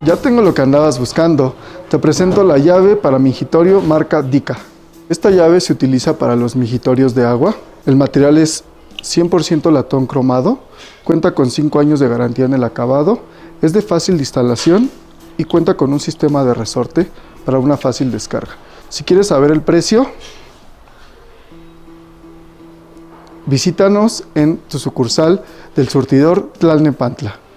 Ya tengo lo que andabas buscando. Te presento la llave para migitorio marca Dika. Esta llave se utiliza para los migitorios de agua. El material es 100% latón cromado, cuenta con 5 años de garantía en el acabado, es de fácil instalación y cuenta con un sistema de resorte para una fácil descarga. Si quieres saber el precio, visítanos en tu sucursal del surtidor Tlalnepantla.